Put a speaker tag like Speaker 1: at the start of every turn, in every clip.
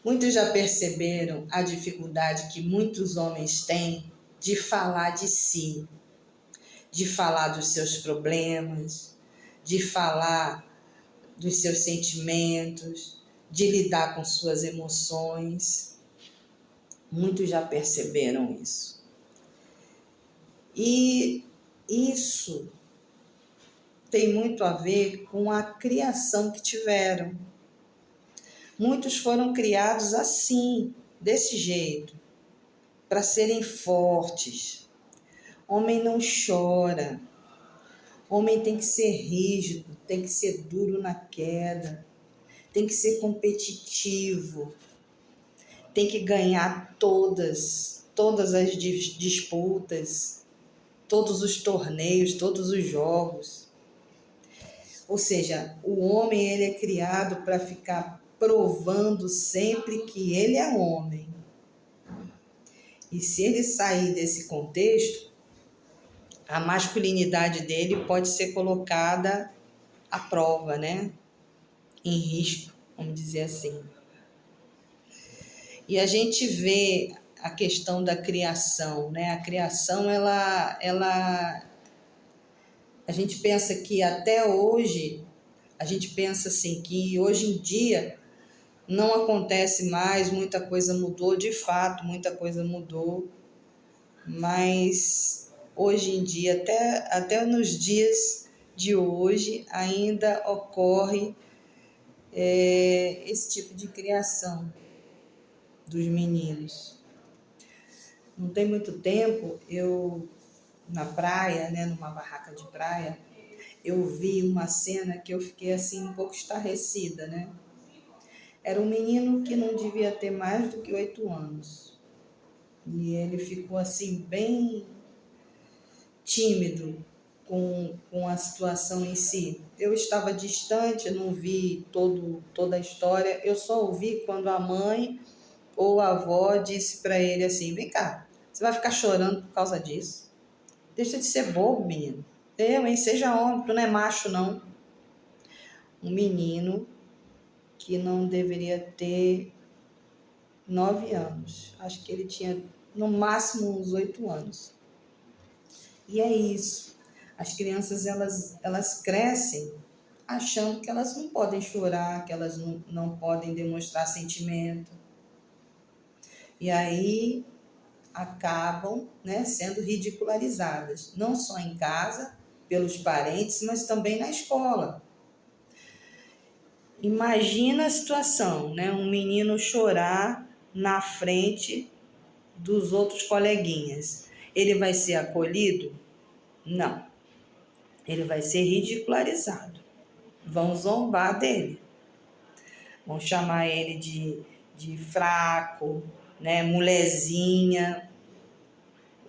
Speaker 1: Muitos já perceberam a dificuldade que muitos homens têm de falar de si, de falar dos seus problemas, de falar dos seus sentimentos, de lidar com suas emoções. Muitos já perceberam isso. E isso tem muito a ver com a criação que tiveram. Muitos foram criados assim, desse jeito, para serem fortes. Homem não chora. Homem tem que ser rígido, tem que ser duro na queda, tem que ser competitivo, tem que ganhar todas as disputas, todos os torneios, todos os jogos. Ou seja, o homem ele é criado para ficar provando sempre que ele é homem. E se ele sair desse contexto, a masculinidade dele pode ser colocada à prova, né? Em risco, vamos dizer assim. E a gente vê a questão da criação, né? A criação, a gente pensa que até hoje, a gente pensa assim, que hoje em dia não acontece mais, muita coisa mudou, de fato, muita coisa mudou, mas hoje em dia, até nos dias de hoje, ainda ocorre esse tipo de criação dos meninos. Não tem muito tempo, eu na praia, né, numa barraca de praia, eu vi uma cena que eu fiquei assim um pouco estarrecida, né? Era um menino que não devia ter mais do que 8 anos. E ele ficou assim bem tímido com a situação em si. Eu estava distante, não vi toda a história, eu só ouvi quando a mãe ou a avó disse para ele assim: vem cá, você vai ficar chorando por causa disso? Deixa de ser bobo, menino. Seja homem, tu não é macho, não. Um menino que não deveria ter 9 anos. Acho que ele tinha no máximo uns 8 anos. E é isso. As crianças, elas crescem achando que elas não podem chorar, que elas não podem demonstrar sentimento. E aí acabam, né, sendo ridicularizadas, não só em casa, pelos parentes, mas também na escola. Imagina a situação, né, um menino chorar na frente dos outros coleguinhas. Ele vai ser acolhido? Não. Ele vai ser ridicularizado. Vão zombar dele. Vão chamar ele de fraco, né, mulezinha.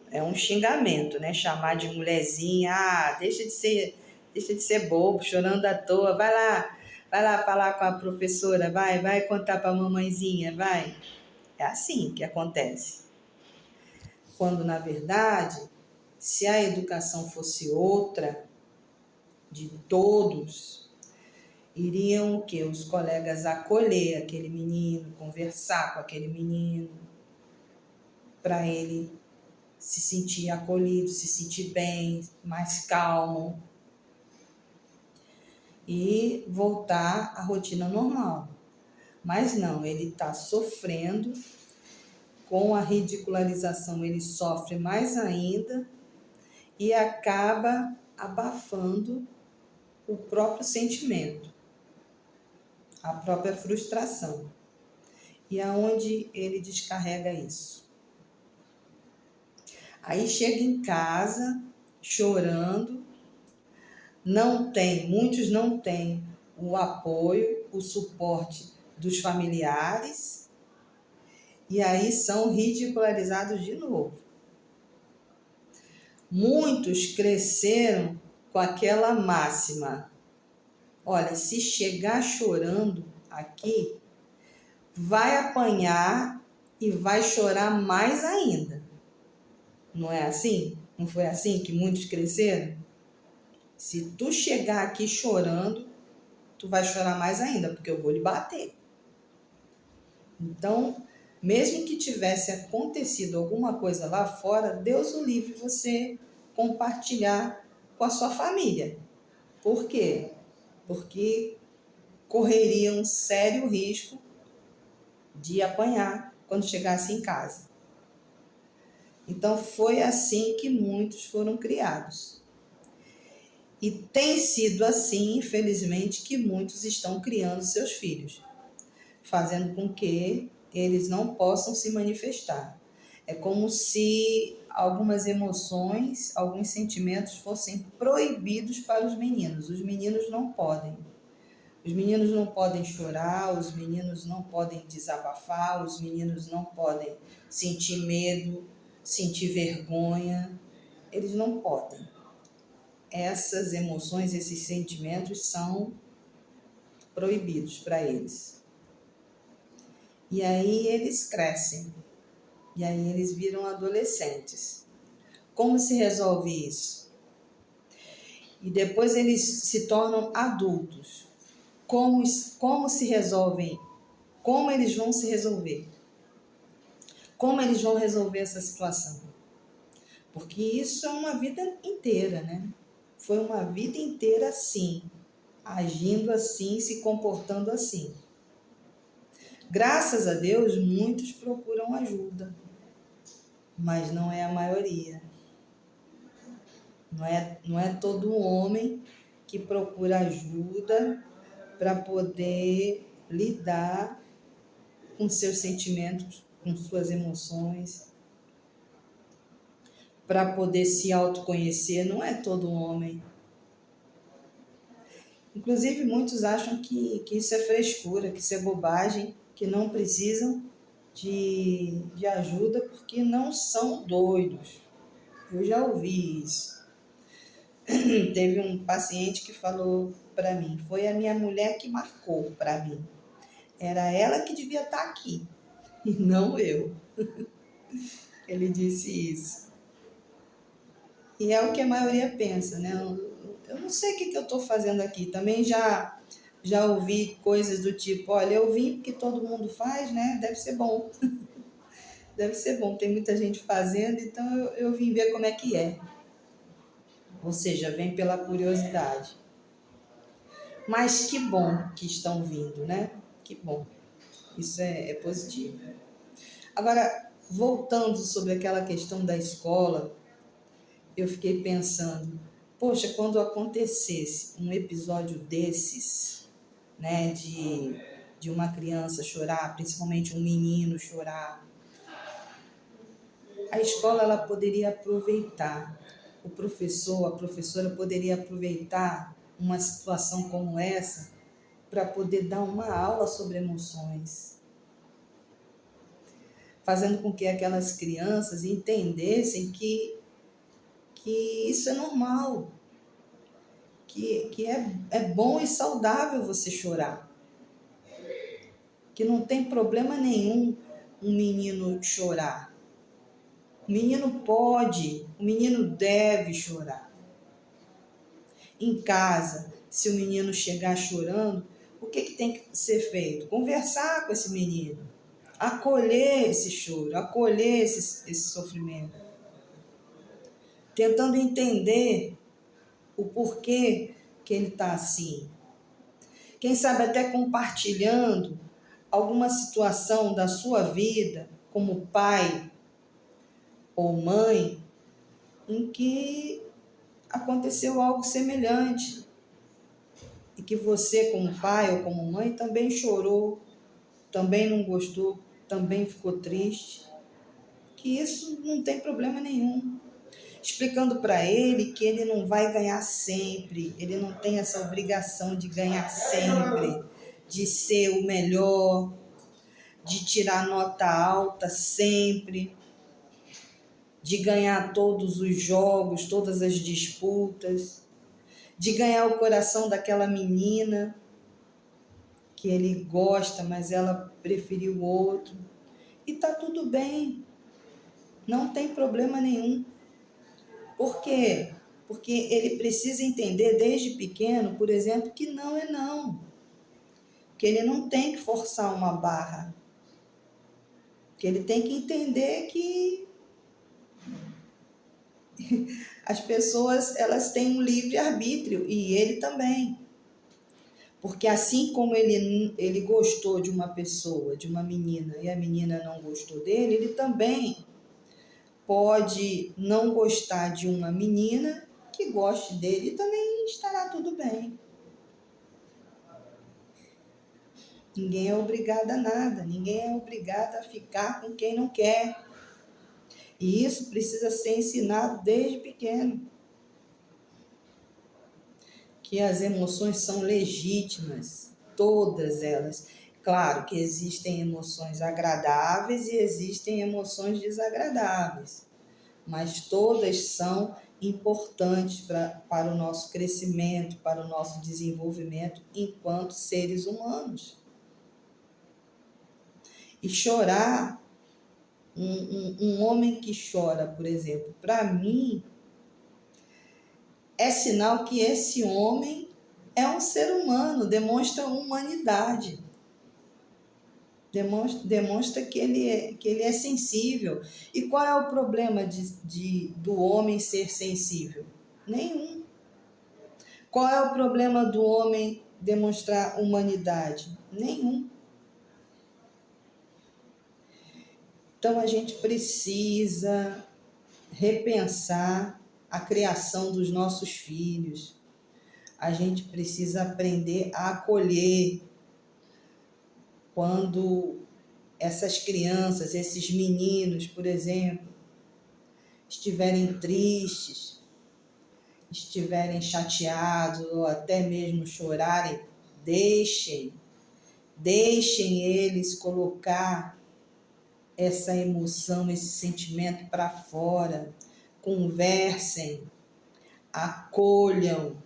Speaker 1: É um xingamento, né? Chamar de mulezinha, deixa de ser bobo, chorando à toa, vai lá falar com a professora, vai contar para a mamãezinha, vai. É assim que acontece. Quando, na verdade, se a educação fosse outra, de todos, iriam o quê? Os colegas acolher aquele menino, conversar com aquele menino, para ele se sentir acolhido, se sentir bem, mais calmo e voltar à rotina normal. Mas não, ele está sofrendo, com a ridicularização ele sofre mais ainda e acaba abafando o próprio sentimento, a própria frustração. E aonde ele descarrega isso? Aí chega em casa chorando, muitos não têm o apoio, o suporte dos familiares, e aí são ridicularizados de novo. Muitos cresceram com aquela máxima: olha, se chegar chorando aqui, vai apanhar e vai chorar mais ainda. Não é assim? Não foi assim que muitos cresceram? Se tu chegar aqui chorando, tu vai chorar mais ainda, porque eu vou lhe bater. Então, mesmo que tivesse acontecido alguma coisa lá fora, Deus o livre você compartilhar com a sua família. Por quê? Porque correria um sério risco de apanhar quando chegasse em casa. Então, foi assim que muitos foram criados. E tem sido assim, infelizmente, que muitos estão criando seus filhos, fazendo com que eles não possam se manifestar. É como se algumas emoções, alguns sentimentos fossem proibidos para os meninos. Os meninos não podem. Os meninos não podem chorar, os meninos não podem desabafar, os meninos não podem sentir medo, sentir vergonha. Eles não podem. Essas emoções, esses sentimentos são proibidos para eles. E aí eles crescem. E aí eles viram adolescentes. Como se resolve isso? E depois eles se tornam adultos. Como se resolvem? Como eles vão se resolver? Como eles vão resolver essa situação? Porque isso é uma vida inteira, né? Foi uma vida inteira assim, agindo assim, se comportando assim. Graças a Deus, muitos procuram ajuda, mas não é a maioria. Não é todo homem que procura ajuda para poder lidar com seus sentimentos, com suas emoções, para poder se autoconhecer. Não é todo homem. Inclusive, muitos acham que isso é frescura, que isso é bobagem, que não precisam de ajuda porque não são doidos. Eu já ouvi isso. Teve um paciente que falou para mim, foi a minha mulher que marcou para mim. Era ela que devia estar aqui, e não eu. Ele disse isso. E é o que a maioria pensa, né? Eu não sei o que eu estou fazendo aqui. Também já ouvi coisas do tipo, olha, eu vim porque todo mundo faz, né? Deve ser bom. Deve ser bom, tem muita gente fazendo, então eu vim ver como é que é. Ou seja, vem pela curiosidade. Mas que bom que estão vindo, né? Que bom. Isso é positivo. Agora, voltando sobre aquela questão da escola, eu fiquei pensando, poxa, quando acontecesse um episódio desses, né, de uma criança chorar, principalmente um menino chorar, a escola ela poderia aproveitar, o professor, a professora poderia aproveitar uma situação como essa para poder dar uma aula sobre emoções, fazendo com que aquelas crianças entendessem que isso é normal, que é bom e saudável você chorar, que não tem problema nenhum um menino chorar. O menino pode, o menino deve chorar. Em casa, se o menino chegar chorando, o que tem que ser feito? Conversar com esse menino, acolher esse choro, acolher esse sofrimento, tentando entender o porquê que ele está assim. Quem sabe até compartilhando alguma situação da sua vida, como pai ou mãe, em que aconteceu algo semelhante e que você, como pai ou como mãe, também chorou, também não gostou, também ficou triste, que isso não tem problema nenhum. Explicando para ele que ele não vai ganhar sempre, ele não tem essa obrigação de ganhar sempre, de ser o melhor, de tirar nota alta sempre, de ganhar todos os jogos, todas as disputas, de ganhar o coração daquela menina que ele gosta, mas ela preferiu o outro. E tá tudo bem, não tem problema nenhum. Por quê? Porque ele precisa entender desde pequeno, por exemplo, que não é não. Que ele não tem que forçar uma barra. Que ele tem que entender que as pessoas, elas têm um livre-arbítrio, e ele também. Porque assim como ele gostou de uma pessoa, de uma menina, e a menina não gostou dele, ele também pode não gostar de uma menina que goste dele, e também estará tudo bem. Ninguém é obrigado a nada, ninguém é obrigado a ficar com quem não quer. E isso precisa ser ensinado desde pequeno. Que as emoções são legítimas, todas elas. Claro que existem emoções agradáveis e existem emoções desagradáveis, mas todas são importantes para o nosso crescimento, para o nosso desenvolvimento enquanto seres humanos. E chorar, um homem que chora, por exemplo, para mim, é sinal que esse homem é um ser humano, demonstra humanidade. Demonstra que ele é sensível. E qual é o problema do homem ser sensível? Nenhum. Qual é o problema do homem demonstrar humanidade? Nenhum. Então a gente precisa repensar a criação dos nossos filhos. A gente precisa aprender a acolher quando essas crianças, esses meninos, por exemplo, estiverem tristes, estiverem chateados ou até mesmo chorarem, deixem eles colocar essa emoção, esse sentimento para fora, conversem, acolham,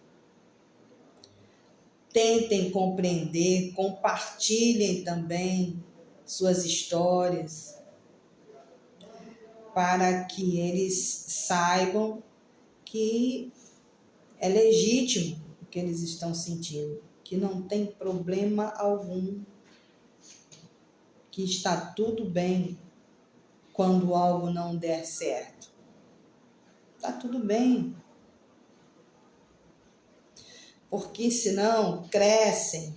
Speaker 1: tentem compreender, compartilhem também suas histórias, para que eles saibam que é legítimo o que eles estão sentindo, que não tem problema algum, que está tudo bem quando algo não der certo. Está tudo bem. Porque senão crescem,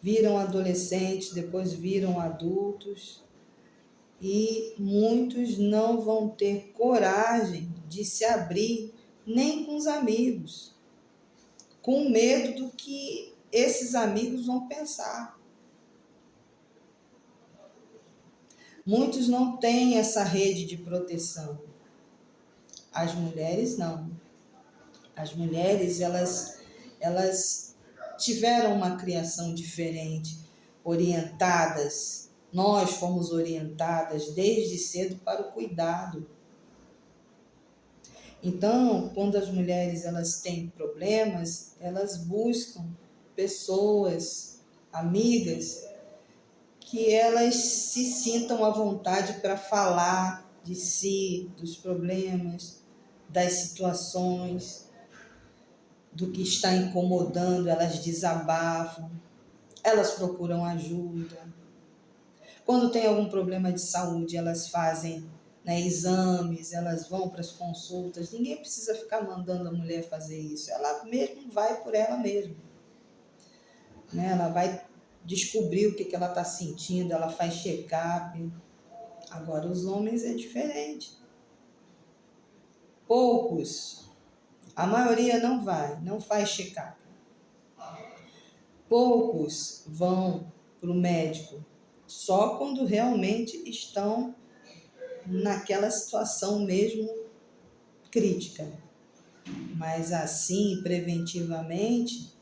Speaker 1: viram adolescentes, depois viram adultos, e muitos não vão ter coragem de se abrir nem com os amigos, com medo do que esses amigos vão pensar. Muitos não têm essa rede de proteção. As mulheres não. As mulheres, elas tiveram uma criação diferente, orientadas. Nós fomos orientadas desde cedo para o cuidado. Então, quando as mulheres elas têm problemas, elas buscam pessoas, amigas, que elas se sintam à vontade para falar de si, dos problemas, das situações, do que está incomodando, elas desabafam, elas procuram ajuda. Quando tem algum problema de saúde, elas fazem, né, exames, elas vão para as consultas. Ninguém precisa ficar mandando a mulher fazer isso. Ela mesmo vai por ela mesma. Né? Ela vai descobrir o que ela está sentindo, ela faz check-up. Agora, os homens é diferente. Poucos, a maioria não vai, não faz check-up. Poucos vão para o médico só quando realmente estão naquela situação mesmo crítica. Mas assim, preventivamente,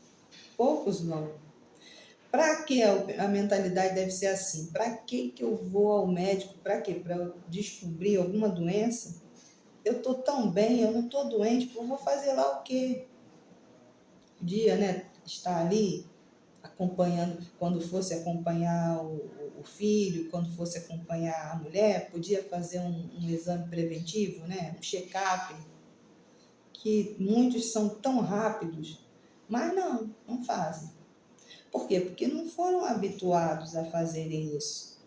Speaker 1: poucos vão. Para que a mentalidade deve ser assim? Para que eu vou ao médico? Para quê? Para eu descobrir alguma doença? Eu estou tão bem, eu não estou doente, eu vou fazer lá o quê? Podia, né, estar ali acompanhando, quando fosse acompanhar o filho, quando fosse acompanhar a mulher, podia fazer um exame preventivo, né, um check-up, que muitos são tão rápidos, mas não fazem. Por quê? Porque não foram habituados a fazerem isso.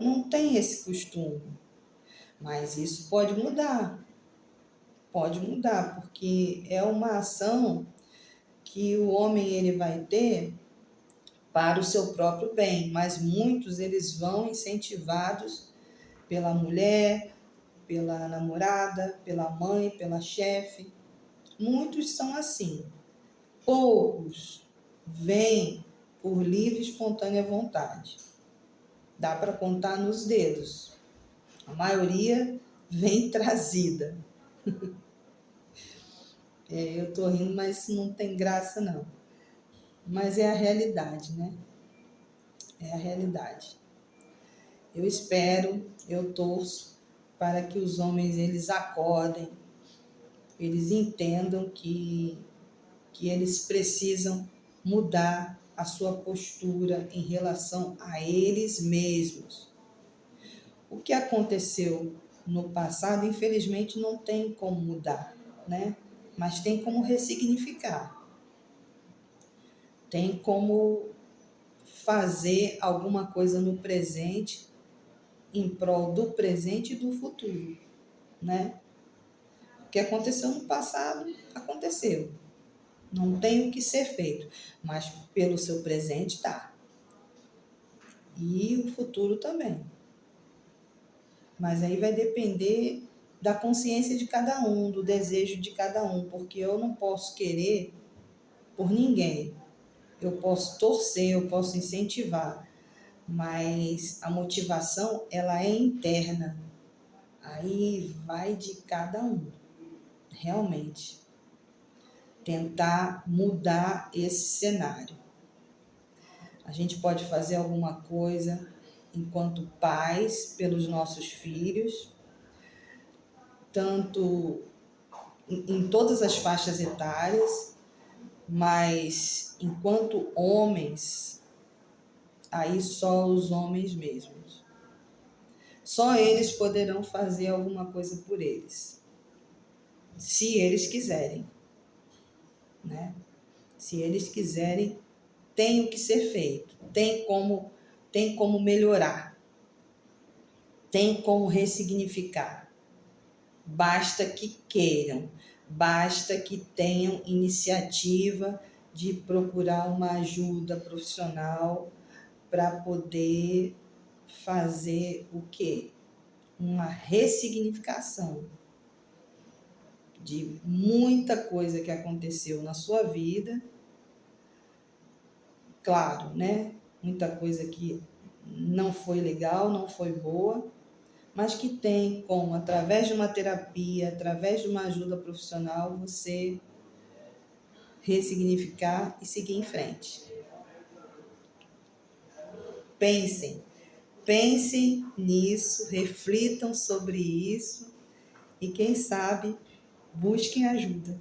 Speaker 1: não tem esse costume. Mas isso pode mudar, porque é uma ação que o homem ele vai ter para o seu próprio bem, mas muitos eles vão incentivados pela mulher, pela namorada, pela mãe, pela chefe. Muitos são assim. Poucos vêm por livre e espontânea vontade. Dá para contar nos dedos. A maioria vem trazida. Eu estou rindo, mas não tem graça não. Mas é a realidade, né? É a realidade. Eu espero, eu torço para que os homens eles acordem, eles entendam que eles precisam mudar a sua postura em relação a eles mesmos. O que aconteceu no passado, infelizmente, não tem como mudar, né? Mas tem como ressignificar. Tem como fazer alguma coisa no presente em prol do presente e do futuro, né? O que aconteceu no passado, aconteceu. Não tem o que ser feito, mas pelo seu presente tá. E o futuro também. Mas aí vai depender da consciência de cada um, do desejo de cada um, porque eu não posso querer por ninguém. Eu posso torcer, eu posso incentivar, mas a motivação ela é interna. Aí vai de cada um, realmente. Tentar mudar esse cenário. A gente pode fazer alguma coisa enquanto pais pelos nossos filhos, tanto em todas as faixas etárias, mas enquanto homens, aí só os homens mesmos. Só eles poderão fazer alguma coisa por eles, se eles quiserem, né? Se eles quiserem, tem o que ser feito, tem como melhorar, tem como ressignificar. Basta que queiram, basta que tenham iniciativa de procurar uma ajuda profissional para poder fazer o quê? Uma ressignificação de muita coisa que aconteceu na sua vida. Claro, né? Muita coisa que não foi legal, não foi boa, mas que tem como, através de uma terapia, através de uma ajuda profissional, você ressignificar e seguir em frente. Pensem nisso, reflitam sobre isso e, quem sabe, busquem ajuda.